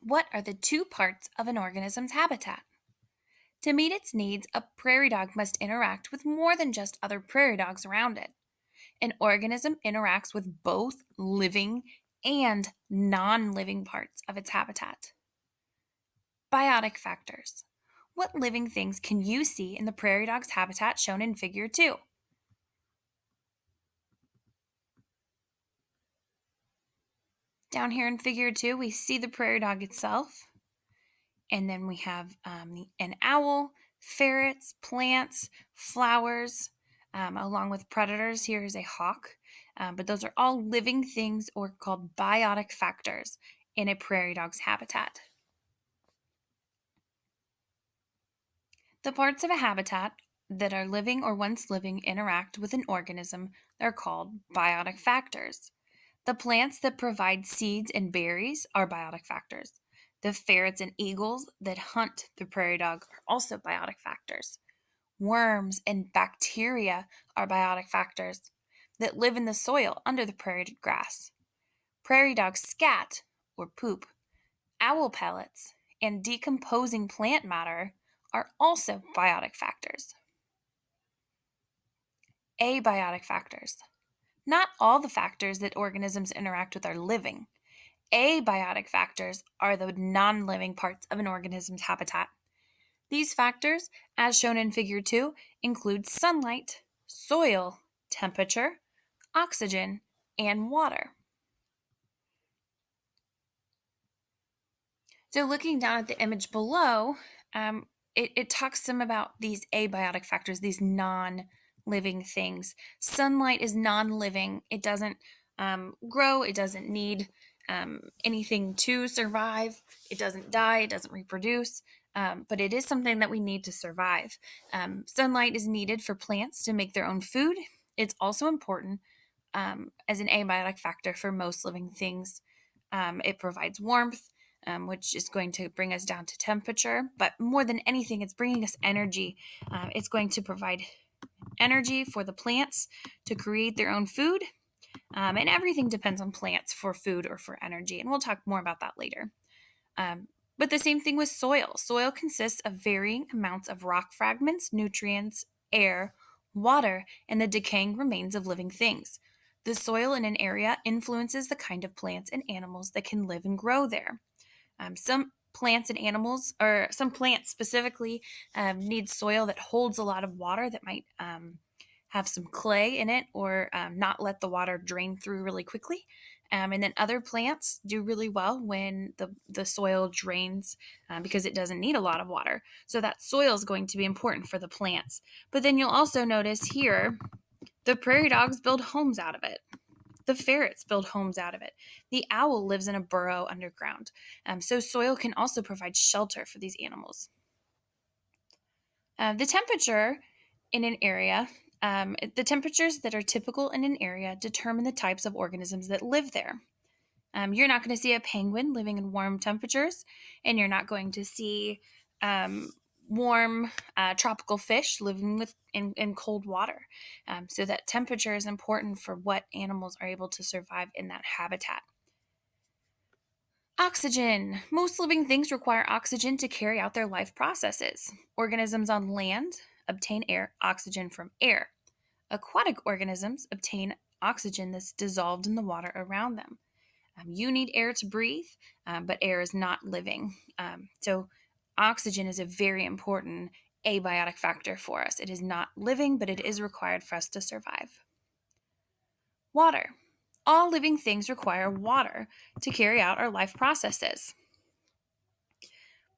What are the two parts of an organism's habitat? To meet its needs, a prairie dog must interact with more than just other prairie dogs around it. An organism interacts with both living and non living parts of its habitat. Biotic factors. What living things can you see in the prairie dog's habitat shown in Figure 2? Down here in Figure 2, we see the prairie dog itself, and then we have an owl, ferrets, plants, flowers, along with predators. Here is a hawk. But those are all living things or called biotic factors in a prairie dog's habitat. The parts of a habitat that are living or once living interact with an organism. They're called biotic factors. The plants that provide seeds and berries are biotic factors. The ferrets and eagles that hunt the prairie dog are also biotic factors. Worms and bacteria are biotic factors that live in the soil under the prairie grass. Prairie dog scat, or poop, owl pellets, and decomposing plant matter are also biotic factors. Abiotic factors. Not all the factors that organisms interact with are living. Abiotic factors are the non living parts of an organism's habitat. These factors, as shown in Figure 2, include sunlight, soil, temperature, oxygen, and water. So, looking down at the image below, it talks some about these abiotic factors, these non living things. Sunlight is non living, it doesn't grow, it doesn't need anything to survive, it doesn't die, it doesn't reproduce. But it is something that we need to survive. Sunlight is needed for plants to make their own food. It's also important as an abiotic factor for most living things. It provides warmth, which is going to bring us down to temperature. But more than anything, it's bringing us energy. It's going to provide energy for the plants to create their own food. And everything depends on plants for food or for energy. And we'll talk more about that later. But the same thing with soil. Soil consists of varying amounts of rock fragments, nutrients, air, water, and the decaying remains of living things. The soil in an area influences the kind of plants and animals that can live and grow there. Some plants and animals, or some plants specifically, need soil that holds a lot of water, that might have some clay in it, or not let the water drain through really quickly. And then other plants do really well when the soil drains because it doesn't need a lot of water. So that soil is going to be important for the plants. But then you'll also notice here the prairie dogs build homes out of it. The ferrets build homes out of it. The owl lives in a burrow underground. So soil can also provide shelter for these animals. The temperature in an area, the temperatures that are typical in an area determine the types of organisms that live there. You're not going to see a penguin living in warm temperatures, and you're not going to see warm tropical fish living in cold water. So that temperature is important for what animals are able to survive in that habitat. Oxygen. Most living things require oxygen to carry out their life processes. Organisms on land obtain oxygen from air. Aquatic organisms obtain oxygen that's dissolved in the water around them. You need air to breathe, but air is not living. So oxygen is a very important abiotic factor for us. It is not living, but it is required for us to survive. Water. All living things require water to carry out our life processes.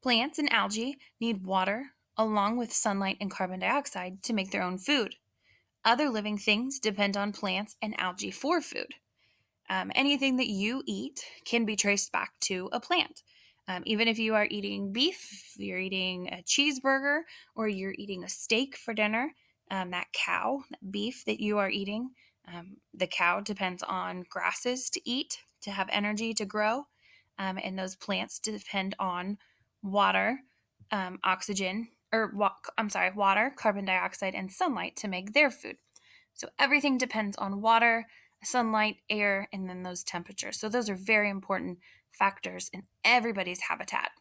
Plants and algae need water along with sunlight and carbon dioxide to make their own food. Other living things depend on plants and algae for food. Anything that you eat can be traced back to a plant. Even if you are eating beef, you're eating a cheeseburger, or you're eating a steak for dinner, that beef that you are eating, the cow depends on grasses to eat, to have energy to grow, and those plants depend on water, water, carbon dioxide, and sunlight to make their food. So everything depends on water, sunlight, air, and then those temperatures. So those are very important factors in everybody's habitat.